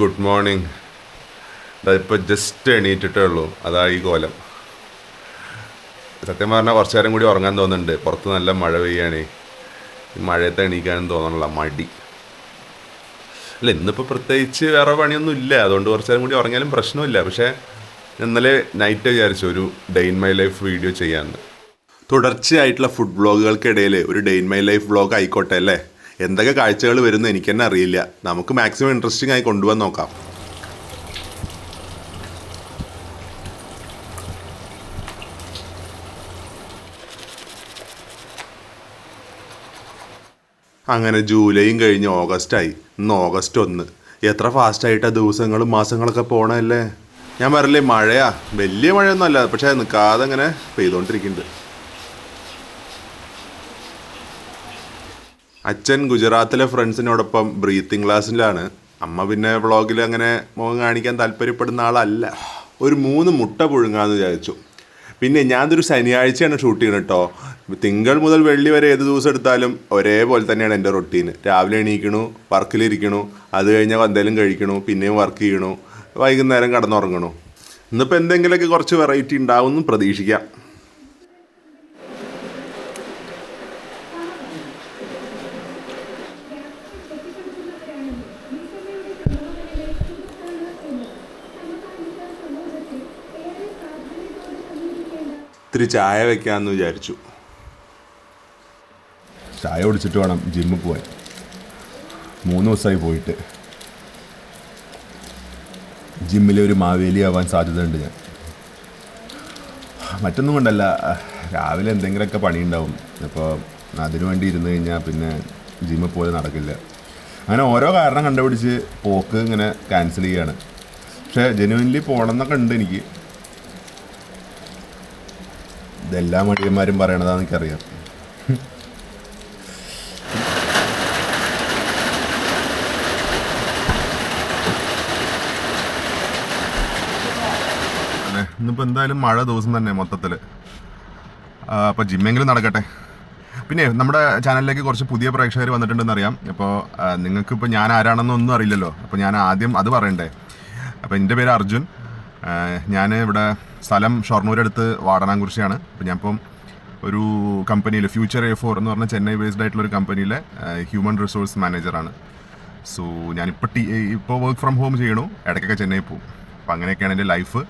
Good morning. ഇപ്പോൾ just എണീറ്റിട്ടേ ഉള്ളൂ. അതാ ഈ കോലം. സത്യം പറഞ്ഞാൽ കുറച്ചു നേരം കൂടി ഉറങ്ങാൻ തോന്നുന്നുണ്ട്. പുറത്ത് നല്ല മഴ പെയ്യാണേ. മഴയത്ത് എണീക്കാനും തോന്നണില്ല, മടി. അല്ല, ഇന്നിപ്പോൾ പ്രത്യേകിച്ച് വേറെ പണിയൊന്നും ഇല്ല, അതുകൊണ്ട് കുറച്ചു നേരം കൂടി ഉറങ്ങിയാലും പ്രശ്നമില്ല. പക്ഷേ ഇന്നലെ നൈറ്റ് വിചാരിച്ചു ഒരു day in my life video ചെയ്യാമെന്ന്. തുടർച്ചയായിട്ടുള്ള ഫുഡ് വ്ളോഗുകൾക്കിടയിൽ ഒരു day in my life vlog ആയിക്കോട്ടെ അല്ലേ. എന്തൊക്കെ കാഴ്ചകൾ വരുന്നു എനിക്ക് തന്നെ അറിയില്ല. നമുക്ക് മാക്സിമം ഇൻട്രസ്റ്റിംഗ് ആയി കൊണ്ടുപോകാൻ നോക്കാം. അങ്ങനെ ജൂലൈയും കഴിഞ്ഞ് ഓഗസ്റ്റായി. ഇന്ന് ഓഗസ്റ്റ് 1. എത്ര ഫാസ്റ്റായിട്ടാണ് ദിവസങ്ങളും മാസങ്ങളൊക്കെ പോകണല്ലേ. ഞാൻ പറയില്ലേ, മഴയാ. വലിയ മഴയൊന്നും അല്ല, പക്ഷേ നിൽക്കാതെ അങ്ങനെ പെയ്തുകൊണ്ടിരിക്കുന്നുണ്ട്. അച്ഛൻ ഗുജറാത്തിലെ ഫ്രണ്ട്സിനോടൊപ്പം ബ്രീത്തിങ് ക്ലാസ്സിലാണ്. അമ്മ പിന്നെ വ്ളോഗിൽ അങ്ങനെ മുഖം കാണിക്കാൻ താല്പര്യപ്പെടുന്ന ആളല്ല. ഒരു 3 മുട്ട പുഴുങ്ങാമെന്ന് വിചാരിച്ചു. പിന്നെ ഞാനതൊരു ശനിയാഴ്ചയാണ് ഷൂട്ട് ചെയ്യുന്നത് കേട്ടോ. തിങ്കൾ മുതൽ വെള്ളി വരെ ഏത് ദിവസം എടുത്താലും ഒരേപോലെ തന്നെയാണ് എൻ്റെ റൊട്ടീന്. രാവിലെ എണീക്കണു, വർക്കിലിരിക്കണു, അത് കഴിഞ്ഞാൽ എന്തെങ്കിലും കഴിക്കണു, പിന്നെയും വർക്ക് ചെയ്യണു, വൈകുന്നേരം കടന്നുറങ്ങണു. ഇന്നിപ്പോൾ എന്തെങ്കിലുമൊക്കെ കുറച്ച് വെറൈറ്റി ഉണ്ടാവുമെന്ന് പ്രതീക്ഷിക്കാം. ഇത്തിരി ചായ വെക്കാമെന്ന് വിചാരിച്ചു. ചായ കുടിച്ചിട്ട് വേണം ജിമ്മിൽ പോകാൻ. 3 ദിവസമായി പോയിട്ട്. ജിമ്മിലെ ഒരു മാവേലി ആവാൻ സാധ്യതയുണ്ട് ഞാൻ. മറ്റൊന്നും കൊണ്ടല്ല, രാവിലെ എന്തെങ്കിലുമൊക്കെ പണിയുണ്ടാവും. അപ്പോൾ അതിനു വേണ്ടി ഇരുന്ന് കഴിഞ്ഞാൽ പിന്നെ ജിമ്മിൽ പോലെ നടക്കില്ല. അങ്ങനെ ഓരോ കാരണം കണ്ടുപിടിച്ച് പോക്ക് ഇങ്ങനെ ക്യാൻസൽ ചെയ്യാണ്. പക്ഷേ ജെനുവിൻലി പോകണമെന്നൊക്കെ ഉണ്ട് എനിക്ക്. ഇതെല്ലാ മടിയന്മാരും പറയണതാന്ന് എനിക്കറിയാം. ഇന്നിപ്പോൾ എന്തായാലും മഴ ദിവസം തന്നെ മൊത്തത്തിൽ. അപ്പോൾ ജിമ്മെങ്കിലും നടക്കട്ടെ. പിന്നെ നമ്മുടെ ചാനലിലേക്ക് കുറച്ച് പുതിയ പ്രേക്ഷകർ വന്നിട്ടുണ്ടെന്ന് അറിയാം. അപ്പോൾ നിങ്ങൾക്കിപ്പോൾ ഞാൻ ആരാണെന്നൊന്നും അറിയില്ലല്ലോ. അപ്പോൾ ഞാൻ ആദ്യം അത് പറയണ്ടേ. അപ്പോൾ എൻ്റെ പേര് അർജുൻ. ഞാൻ ഇവിടെ സ്ഥലം ഷൊർണൂരടുത്ത് വാടനാംകുറിശ്ശിയാണ്. അപ്പോൾ ഞാനിപ്പം ഒരു കമ്പനിയിൽ ഫ്യൂച്ചർ A4 എന്ന് പറഞ്ഞ ചെന്നൈ ബേസ്ഡ് ആയിട്ടുള്ളൊരു കമ്പനിയിലെ ഹ്യൂമൻ റിസോഴ്സ് മാനേജറാണ്. സോ ഞാനിപ്പോൾ വർക്ക് ഫ്രം ഹോം ചെയ്യണു. ഇടയ്ക്കൊക്കെ ചെന്നൈ പോകും. അപ്പം അങ്ങനെയൊക്കെയാണ് എൻ്റെ ലൈഫ്.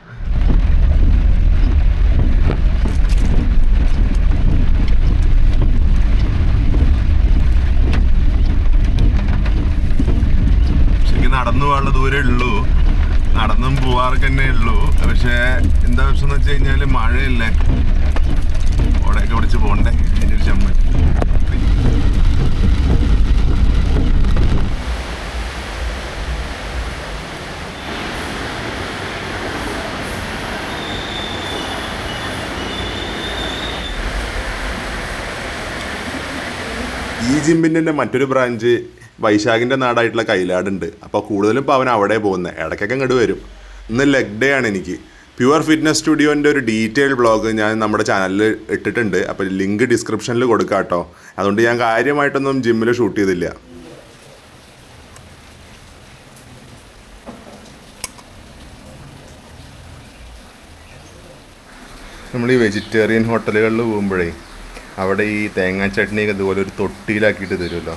ശരിക്കും നടന്നു പോകാനുള്ള ദൂരമേ ഉള്ളൂ. നടന്നും പോവാറൊക്കെ തന്നെ ഉള്ളൂ. പക്ഷേ എന്താ പ്രശ്നം എന്ന് വെച്ച് കഴിഞ്ഞാൽ മഴയല്ലേ, ഓടയൊക്കെ പിടിച്ച് പോകണ്ടേ. അതിൻ്റെ ഒരു ചമ്മൽ. ഈ ജിമ്മിൻ്റെ മറ്റൊരു ബ്രാഞ്ച് വൈശാഖിൻ്റെ നാടായിട്ടുള്ള കൈലാടുണ്ട്. അപ്പോൾ കൂടുതലും ഇപ്പോൾ അവൻ അവിടെ പോകുന്നത്. ഇടയ്ക്കൊക്കെ ഇങ്ങോട്ട് വരും. ഇന്ന് ലെഗ് ഡേ ആണ് എനിക്ക്. പ്യുവർ ഫിറ്റ്നസ് സ്റ്റുഡിയോൻ്റെ ഒരു ഡീറ്റെയിൽ വ്ളോഗ് ഞാൻ നമ്മുടെ ചാനലിൽ ഇട്ടിട്ടുണ്ട്. അപ്പോൾ ലിങ്ക് ഡിസ്ക്രിപ്ഷനിൽ കൊടുക്കാം കേട്ടോ. അതുകൊണ്ട് ഞാൻ കാര്യമായിട്ടൊന്നും ജിമ്മിൽ ഷൂട്ട് ചെയ്തില്ല. നമ്മൾ ഈ വെജിറ്റേറിയൻ ഹോട്ടലുകളിൽ പോകുമ്പോഴേ അവിടെ ഈ തേങ്ങാ ചട്നിയൊക്കെ ഇതുപോലെ ഒരു തൊട്ടിയിലാക്കിയിട്ട് തരുമല്ലോ.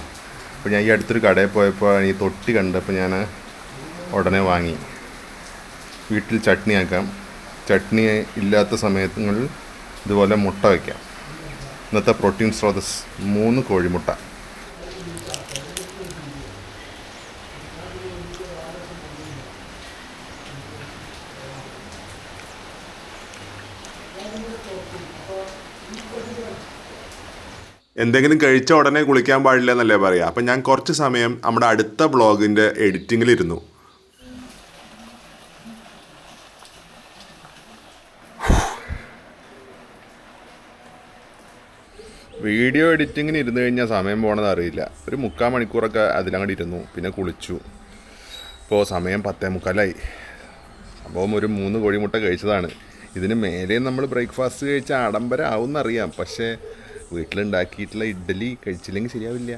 അപ്പോൾ ഞാൻ ഈ അടുത്തൊരു കടയിൽ പോയപ്പോൾ ഈ തൊട്ടി കണ്ടപ്പോൾ ഞാൻ ഉടനെ വാങ്ങി. വീട്ടിൽ ചട്നി ആക്കാം. ചട്നി ഇല്ലാത്ത സമയങ്ങളിൽ ഇതുപോലെ മുട്ട വയ്ക്കാം. ഇന്നത്തെ പ്രോട്ടീൻ സ്രോതസ് 3 കോഴിമുട്ട. എന്തെങ്കിലും കഴിച്ച ഉടനെ കുളിക്കാൻ പാടില്ല എന്നല്ലേ പറയുക. അപ്പം ഞാൻ കുറച്ച് സമയം നമ്മുടെ അടുത്ത ബ്ലോഗിൻ്റെ എഡിറ്റിങ്ങിലിരുന്നു. വീഡിയോ എഡിറ്റിങ്ങിന് ഇരുന്ന് കഴിഞ്ഞാൽ സമയം പോകണത് അറിയില്ല. ഒരു 3/4 മണിക്കൂറൊക്കെ അതിലങ്ങോട്ട് ഇരുന്നു. പിന്നെ കുളിച്ചു. ഇപ്പോൾ സമയം 10:45. അപ്പം ഒരു 3 കോഴിമുട്ട കഴിച്ചതാണ്. ഇതിന് മേലെ നമ്മൾ ബ്രേക്ക്ഫാസ്റ്റ് കഴിച്ച ആഡംബരം ആവുമെന്നറിയാം. പക്ഷേ വീട്ടിലുണ്ടാക്കിയിട്ടുള്ള ഇഡ്ഡലി കഴിച്ചില്ലെങ്കിൽ ശരിയാവില്ല.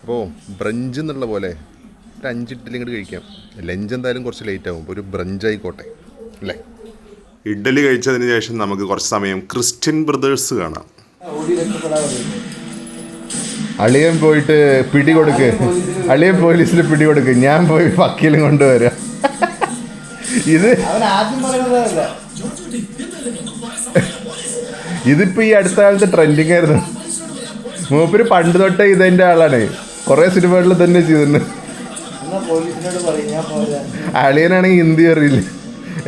അപ്പോൾ ബ്രഞ്ച് എന്നുള്ള പോലെ ഒരു 5 ഇഡ്ഡലി ഇങ്ങോട്ട് കഴിക്കാം. ലഞ്ച് എന്തായാലും കുറച്ച് ലേറ്റ് ആകും. ഒരു ബ്രഞ്ച് ആയിക്കോട്ടെ അല്ലേ. ഇഡ്ഡലി കഴിച്ചതിന് ശേഷം നമുക്ക് കുറച്ച് സമയം ക്രിസ്ത്യൻ ബ്രദേഴ്സ് കാണാം. അളിയൻ പോയിട്ട് പിടി കൊടുക്ക്, അളിയൻ പോലീസിൽ പിടി കൊടുക്ക്, ഞാൻ പോയി വക്കീലും കൊണ്ടുവരാം. ഇതിപ്പോ ഈ അടുത്ത കാലത്ത് ട്രെൻഡിങ് ആയിരുന്നു. മൂപ്പര് പണ്ട് തൊട്ടേ ഇതെന്റെ ആളാണ്, കുറെ സിനിമകളിൽ തന്നെ ചെയ്തിട്ടുണ്ട്. അളിയനാണെങ്കിൽ ഹിന്ദി അറിയില്ല,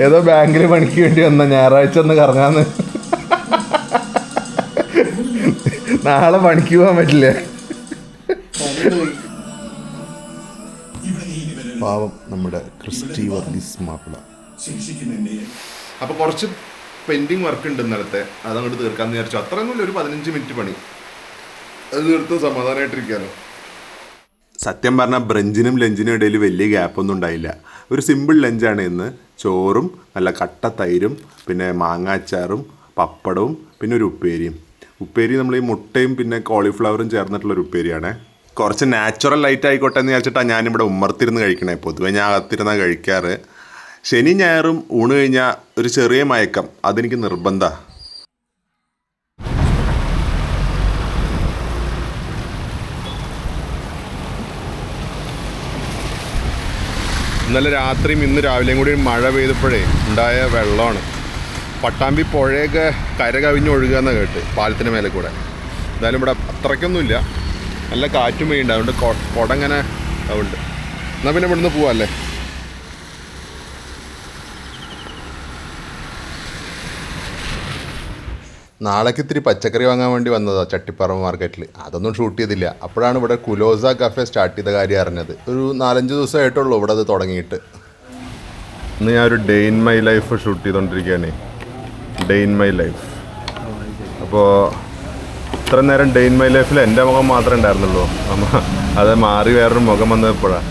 ഏതോ ബാങ്കിൽ പണിക്ക് വേണ്ടി വന്ന ഞായറാഴ്ച ഒന്ന് കറങ്ങാന്ന്. നാളെ പണിക്ക് പോകാൻ പറ്റില്ല. പാവം നമ്മുടെ ക്രിസ്റ്റി വർഗീസ് മാപ്പിള. അപ്പോൾ കുറച്ച് പെൻഡിങ് വർക്ക് ഉണ്ട് ഇന്നലത്തെ, അതങ്ങോട്ട് തീർക്കാമെന്ന് വിചാരിച്ചു. അത്രയൊന്നുമില്ല, ഒരു 15 മിനിറ്റ് പണി, അത് തീർത്ത് സമാധാനമായിട്ടിരിക്കാമല്ലോ. സത്യം പറഞ്ഞാൽ ബ്രഞ്ചിനും ലഞ്ചിനും ഇടയിൽ വലിയ ഗ്യാപ്പൊന്നും ഉണ്ടായില്ല. ഒരു സിമ്പിൾ ലഞ്ചാണ് ഇന്ന്. ചോറും നല്ല കട്ട തൈരും പിന്നെ മാങ്ങാച്ചാറും പപ്പടവും പിന്നെ ഒരു ഉപ്പേരിയും. ഉപ്പേരി നമ്മൾ ഈ മുട്ടയും പിന്നെ കോളിഫ്ലവറും ചേർന്നിട്ടുള്ളൊരു ഉപ്പേരിയാണ്. കുറച്ച് നാച്ചുറൽ ലൈറ്റ് ആയിക്കോട്ടെ എന്ന് വിചാരിച്ചിട്ടാണ് ഞാനിവിടെ ഉമ്മർത്തിരുന്ന് കഴിക്കണേ. പൊതുവെ ഞാൻ അകത്തിരുന്നാണ് കഴിക്കാറ്. ശനി ഞായറും ഊണ് കഴിഞ്ഞാൽ ഒരു ചെറിയ മയക്കം അതെനിക്ക് നിർബന്ധമാണ്. ഇന്നലെ രാത്രിയും ഇന്ന് രാവിലെയും കൂടി മഴ പെയ്തപ്പോഴേ ഉണ്ടായ വെള്ളമാണ്. പട്ടാമ്പി പുഴയൊക്കെ കര കവിഞ്ഞൊഴുകുക എന്നാണ് കേട്ട്, പാലത്തിന് മേലെ കൂടെ. എന്തായാലും ഇവിടെ അത്രയ്ക്കൊന്നുമില്ല, നല്ല കാറ്റും പെയ്യുണ്ട്, അതുകൊണ്ട് കുടങ്ങനെ അതുകൊണ്ട്. എന്നാൽ പിന്നെ ഇവിടുന്ന് പോവാല്ലേ. നാളേക്ക് ഇത്തിരി പച്ചക്കറി വാങ്ങാൻ വേണ്ടി വന്നതാണ് ചട്ടിപ്പറമ്പ് മാർക്കറ്റിൽ. അതൊന്നും ഷൂട്ട് ചെയ്തില്ല. അപ്പോഴാണ് ഇവിടെ കുലോസ കഫേ സ്റ്റാർട്ട് ചെയ്ത കാര്യം അറിഞ്ഞത്. ഒരു 4-5 ദിവസമായിട്ടുള്ളൂ ഇവിടെ അത് തുടങ്ങിയിട്ട്. ഇന്ന് ഞാൻ ഒരു day in my life shoot ചെയ്തുകൊണ്ടിരിക്കുകയാണ്. Day in my life. അപ്പോൾ ഇത്ര നേരം ഡേ ഇൻ മൈ ലൈഫിൽ എൻ്റെ മുഖം മാത്രമേ ഉണ്ടായിരുന്നുള്ളൂ. അത് മാറി വേറൊരു മുഖം വന്നപ്പോഴാണ്.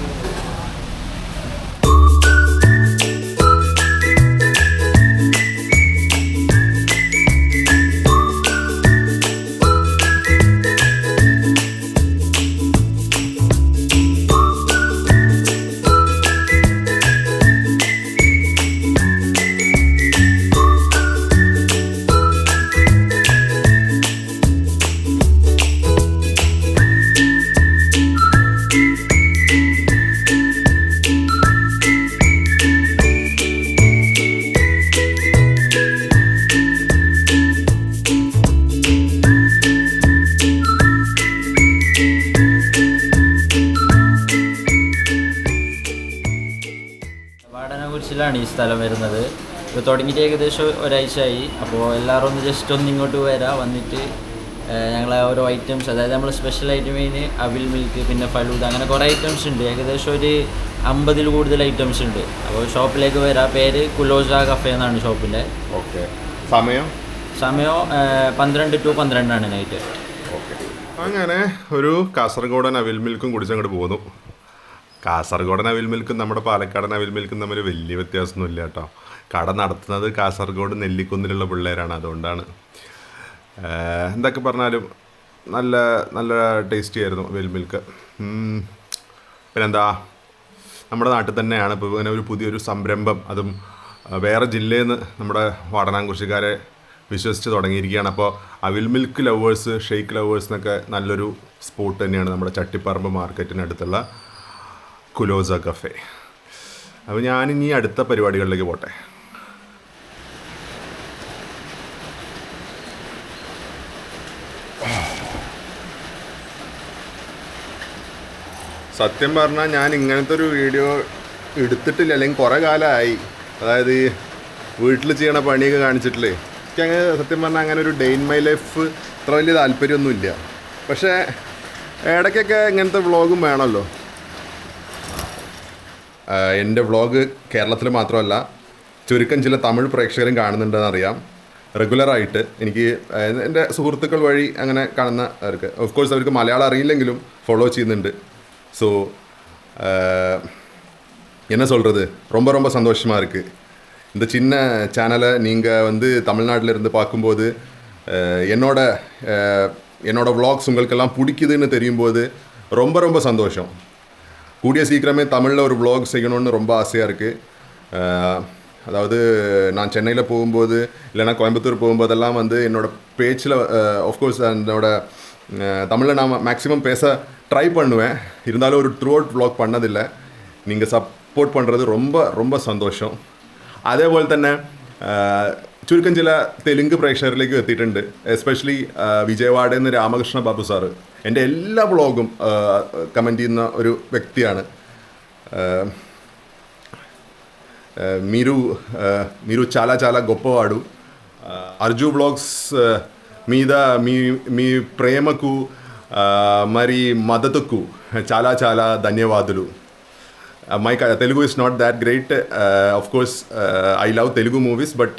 ാണ് ഈ സ്ഥലം വരുന്നത്. ഇപ്പോൾ തുടങ്ങിയിട്ട് ഏകദേശം ഒരാഴ്ചയായി. അപ്പോൾ എല്ലാവരും ഒന്ന് ജസ്റ്റ് ഒന്ന് ഇങ്ങോട്ട് വരാം, വന്നിട്ട് ഞങ്ങളെ ഓരോ ഐറ്റംസ്, അതായത് നമ്മൾ സ്പെഷ്യൽ ഐറ്റം മെയിന് അവിൽ മിൽക്ക് പിന്നെ ഫലൂദ, അങ്ങനെ കുറേ ഐറ്റംസ് ഉണ്ട്. ഏകദേശം ഒരു 50-ൽ കൂടുതൽ ഐറ്റംസ് ഉണ്ട്. അപ്പോൾ ഷോപ്പിലേക്ക് വരാം. പേര് കുലോസ കഫേ എന്നാണ് ഷോപ്പിൻ്റെ. ഓക്കെ. സമയം 12 to 12 നൈറ്റ്. ഓക്കെ. അങ്ങനെ ഒരു കാസർഗോഡൻ അവിൽ മിൽക്കും കുടിച്ചങ്ങോട്ട് പോന്നു. കാസർഗോഡൻ അവിൽ മിൽക്കും നമ്മുടെ പാലക്കാടൻ അവിൽ മിൽക്കും തമ്മിൽ വലിയ വ്യത്യാസമൊന്നുമില്ല കേട്ടോ. കട നടത്തുന്നത് കാസർഗോഡ് നെല്ലിക്കുന്നിലുള്ള പിള്ളേരാണ്, അതുകൊണ്ടാണ്. എന്തൊക്കെ പറഞ്ഞാലും നല്ല നല്ല ടേസ്റ്റി ആയിരുന്നു അവിൽ മിൽക്ക്. പിന്നെന്താ, നമ്മുടെ നാട്ടിൽ തന്നെയാണ് ഇപ്പോൾ ഇങ്ങനെ ഒരു പുതിയൊരു സംരംഭം, അതും വേറെ ജില്ലയിൽ നിന്ന് നമ്മുടെ വാടനാംകുറിശ്ശിക്കാരെ വിശ്വസിച്ച് തുടങ്ങിയിരിക്കുകയാണ്. അപ്പോൾ അവിൽ മിൽക്ക് ലവേഴ്സ്, ഷെയ്ക്ക് ലവേഴ്സ് എന്നൊക്കെ നല്ലൊരു സ്പോട്ട് തന്നെയാണ് നമ്മുടെ ചട്ടിപ്പറമ്പ് മാർക്കറ്റിനടുത്തുള്ള കുലോസ കഫേ. അപ്പോൾ ഞാനിനി അടുത്ത പരിപാടികളിലേക്ക് പോട്ടെ. സത്യം പറഞ്ഞാൽ ഞാൻ ഇങ്ങനത്തെ ഒരു വീഡിയോ എടുത്തിട്ടില്ല, അല്ലെങ്കിൽ കുറേ കാലമായി. അതായത് വീട്ടിൽ ചെയ്യണ പണിയൊക്കെ കാണിച്ചിട്ടില്ലേ. എനിക്കങ്ങനെ സത്യം പറഞ്ഞാൽ അങ്ങനെ ഒരു ഡേ ഇൻ മൈ ലൈഫ് അത്ര വലിയ താല്പര്യമൊന്നുമില്ല. പക്ഷേ ഇടയ്ക്കൊക്കെ ഇങ്ങനത്തെ വ്ളോഗും വേണമല്ലോ. എൻ്റെ വ്ളോഗ് കേരളത്തിൽ മാത്രമല്ല ചുരുക്കം ചില തമിഴ് പ്രേക്ഷകരും കാണുന്നുണ്ടെന്ന് അറിയാം. റെഗുലറായിട്ട് എനിക്ക് എൻ്റെ സുഹൃത്തുക്കൾ വഴി അങ്ങനെ കാണുന്നവർക്ക്, ഓഫ് കോഴ്സ് അവർക്ക് മലയാളം അറിയില്ലെങ്കിലും ഫോളോ ചെയ്യുന്നുണ്ട്. ஸோ என்ன சொல்கிறது, ரொம்ப ரொம்ப சந்தோஷமாக இருக்குது. இந்த சின்ன சேனலை நீங்கள் வந்து தமிழ்நாட்டில் இருந்து பார்க்கும்போது என்னோட vlogs உங்களுக்கெல்லாம் பிடிக்குதுன்னு தெரியும்போது ரொம்ப ரொம்ப சந்தோஷம். கூடிய சீக்கிரமே தமிழில் ஒரு vlog செய்யணும்னு ரொம்ப ஆசையாக இருக்குது. அதாவது நான் சென்னையில் போகும்போது இல்லைனா கோயம்புத்தூர் போகும்போதெல்லாம் வந்து என்னோடய பேச்சில் ஆஃப்கோர்ஸ் தமிழில் நான் மேக்ஸிமம் பேச ட்ரை பண்ணுவேன். இருந்தாலும் ஒரு த்ரூ அவுட் vlog பண்ணதில்லை. நீங்கள் സപ്പോർട്ട് பண்ணுறது ரொம்ப ரொம்ப സന്തോഷം. അതേപോലെ തന്നെ ചുരുക്കം ചില തെലുങ്ക് പ്രേക്ഷകരിലേക്ക് എത്തിയിട്ടുണ്ട്. എസ്പെഷ്യലി വിജയവാഡയിൽ നിന്ന് രാമകൃഷ്ണ ബാബു സാറ് എൻ്റെ എല്ലാ വ്ളോഗും കമൻറ്റ് ചെയ്യുന്ന ഒരു വ്യക്തിയാണ്. మీరు చాలా చాలా గొప్పవాడు. అర్జు వ్లాగ్స్ మీద మీ ప్రేమకు మరి మద్దతుకు చాలా చాలా ధన్యవాదాలు. My Telugu is not that great. Of course, I love Telugu movies, but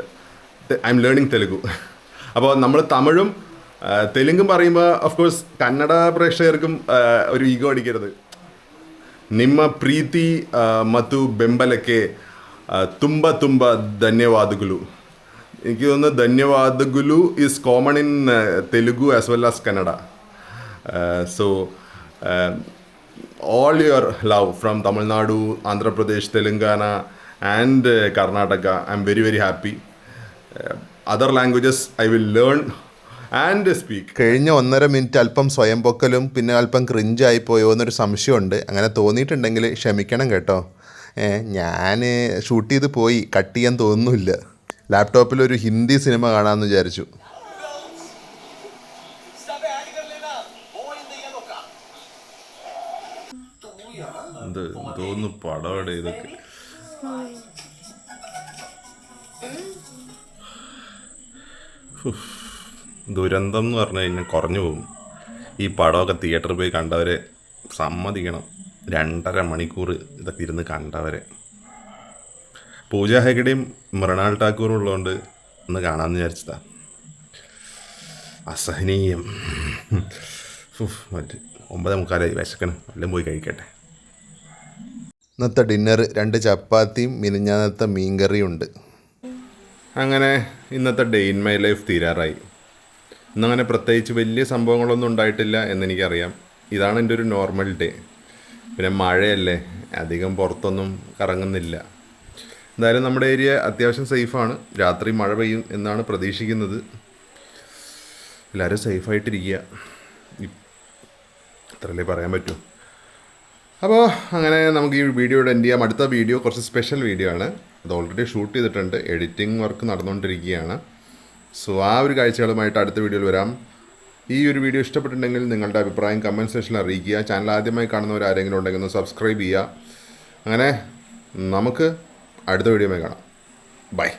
I'm learning Telugu. അപ്പോൾ നമ്മൾ തമിഴും തെലുങ്കും പറയുമ്പോൾ ഓഫ് കോഴ്സ് കന്നഡ പ്രേക്ഷകർക്കും ഒരു ഈഗോ അടിക്കരുത്. ನಿಮ್ಮ ಪ್ರೀತಿ ಮತ್ತು ಬೆಂಬಲಕ್ಕೆ ತುಂಬ ತುಂಬ ಧನ್ಯವಾದಗಳು. എനിക്ക് തോന്നുന്നു dhanyavadagalu is common in Telugu as well as Kannada. So all your love from Tamil Nadu, Andhra Pradesh, Telangana and Karnataka. I'm very very happy. Other languages I will learn and speak. കഴിഞ്ഞ 1.5 മിനിറ്റ് അല്പം സ്വയം പൊക്കലും പിന്നെ അല്പം ക്രിഞ്ചായി പോയോ എന്നൊരു സംശയമുണ്ട്. അങ്ങനെ തോന്നിയിട്ടുണ്ടെങ്കിൽ ക്ഷമിക്കണം കേട്ടോ. ഞാൻ ഷൂട്ട് ചെയ്ത് പോയി, കട്ട് ചെയ്യാൻ തോന്നുന്നില്ല. ലാപ്ടോപ്പിൽ ഒരു ഹിന്ദി സിനിമ കാണാമെന്ന് വിചാരിച്ചു. തോന്നുന്നു പടവിടെ ഇതൊക്കെ ദുരന്തം എന്ന് പറഞ്ഞു കഴിഞ്ഞാൽ കുറഞ്ഞു പോകും. ഈ പടമൊക്കെ തിയേറ്ററിൽ പോയി കണ്ടവരെ സമ്മതിക്കണം. 2.5 മണിക്കൂർ ഇതൊക്കെ ഇരുന്ന് കണ്ടവരെ. പൂജ ഹെഗഡെയും മൃണാൾ ഠാക്കൂറും ഉള്ളതുകൊണ്ട് ഒന്ന് കാണാമെന്ന് വിചാരിച്ചതാ. അസഹനീയം. മറ്റ് 9:45 വിശക്കണം, എല്ലാം പോയി കഴിക്കട്ടെ. ഇന്നത്തെ ഡിന്നർ 2 ചപ്പാത്തിയും മിനിഞ്ഞാന്നത്തെ മീൻകറിയും ഉണ്ട്. അങ്ങനെ ഇന്നത്തെ ഡേ ഇൻ മൈ ലൈഫ് തീരാറായി. ഇന്നങ്ങനെ പ്രത്യേകിച്ച് വലിയ സംഭവങ്ങളൊന്നും ഉണ്ടായിട്ടില്ല എന്നെനിക്കറിയാം. ഇതാണ് എൻ്റെ ഒരു നോർമൽ ഡേ. പിന്നെ മഴയല്ലേ, അധികം പുറത്തൊന്നും കറങ്ങുന്നില്ല. എന്തായാലും നമ്മുടെ ഏരിയ അത്യാവശ്യം സേഫാണ്. രാത്രി മഴ പെയ്യും എന്നാണ് പ്രതീക്ഷിക്കുന്നത്. എല്ലാവരും സേഫായിട്ടിരിക്കുക, അത്രയല്ലേ പറയാൻ പറ്റൂ. അപ്പോൾ അങ്ങനെ നമുക്ക് ഈ വീഡിയോയുടെ എൻഡ് ചെയ്യാം. അടുത്ത വീഡിയോ കുറച്ച് സ്പെഷ്യൽ വീഡിയോ ആണ്. അത് ഓൾറെഡി ഷൂട്ട് ചെയ്തിട്ടുണ്ട്, എഡിറ്റിംഗ് വർക്ക് നടന്നുകൊണ്ടിരിക്കുകയാണ്. സോ ആ ഒരു കാഴ്ചകളുമായിട്ട് അടുത്ത വീഡിയോയിൽ വരാം. ഈ ഒരു വീഡിയോ ഇഷ്ടപ്പെട്ടിട്ടുണ്ടെങ്കിൽ നിങ്ങളുടെ അഭിപ്രായം കമൻറ്റ് സെക്ഷനിൽ അറിയിക്കുക. ചാനൽ ആദ്യമായി കാണുന്നവർ ആരെങ്കിലും ഉണ്ടെങ്കിൽ ഒന്ന് സബ്സ്ക്രൈബ് ചെയ്യുക. അങ്ങനെ നമുക്ക് അടുത്ത വീഡിയോയിൽ കാണാം. ബൈ.